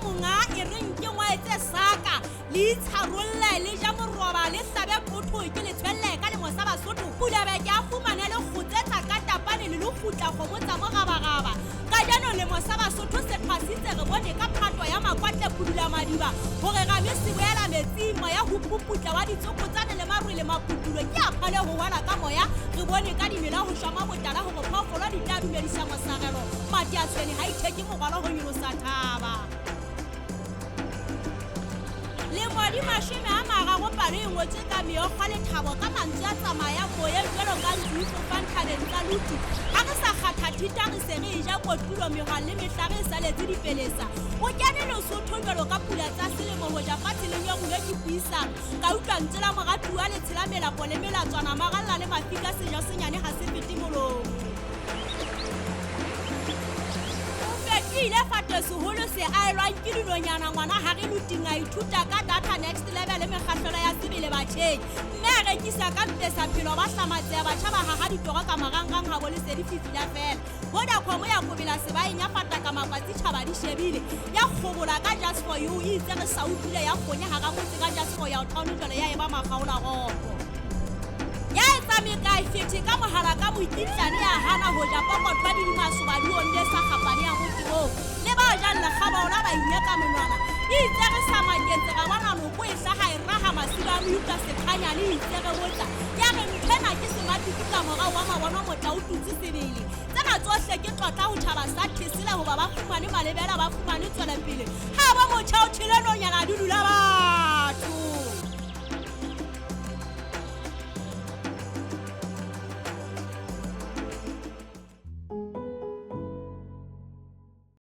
monga e reng ke ngwaetse saka le itsharolle le ja moroba le hlabe potho ke le tshwelle ka lemo sa Basotho pula be ke a fumane le khutsetsa ka tapane le khutla kgomo tsa mogabagaba ka jano lemo sa Basotho se phasitse re bone ka phatwa ya makwatle pudula madiba hore ga me se boela metsimo ya ho puputla wa ditsokotsane le marwele maputulo ke a phale ho wala ka moya re bone ka dimela ho shama botala ho phofolo di tla dumedisa mosagelo mati a tshweni ha itheke mogwalo ho nyolosa thaba le modi mashime a mararo palo e ngotse ka meokgwa le thabo ka mantswe a tsamaya moya jwalo ka ntsuso fantaleng tsa luti ha re sa kgatha thita re se re ja kotulo mehwa le mehlare e saletse dipelesa o kene Lesotho jwalo ka pula tsa selemo ho ja fatshe le nyong le dipuisang ka utlwa ntse la moratu wa le tshela melapo le melatswana magalla le mafika seja senyane ha se fete molomo ile fate seholo se a elwang ke dinonyana ngwana ha re luting a ithuta ka data next level le mekgahlelo ya sebele batjheng mme a rekisa ka mpesa phelo ba hlamatsea batjha ba haha ditoro ka marangrang ha bo le se di fifila fela Vodacom ya kobela sebaeng ya fata ka makwatsi tjhaba di shebile ya kgobola ka just for you itse re sa utlwile ya khonya ha ga motse ka just for ya town jole ya eba makgaola gopo ya etsameka ifethi ka mohala ka moikitlane ya hana ho ja pokotwa di masoba di onde sa khapane ya motho le ba jalla khabaola ba inyaka menwana itse re sa maketse ga bona no go e hlaga e raha masiba mo uta se khanya le itse re botsa ya re mphena ke se mati ka mora wa mabona motla o tutsi sebele tsena tsohle ke tlotla ho thaba sa thesela ho ba ba fumane malebela ba fumane tswela pele ha ba motho o thile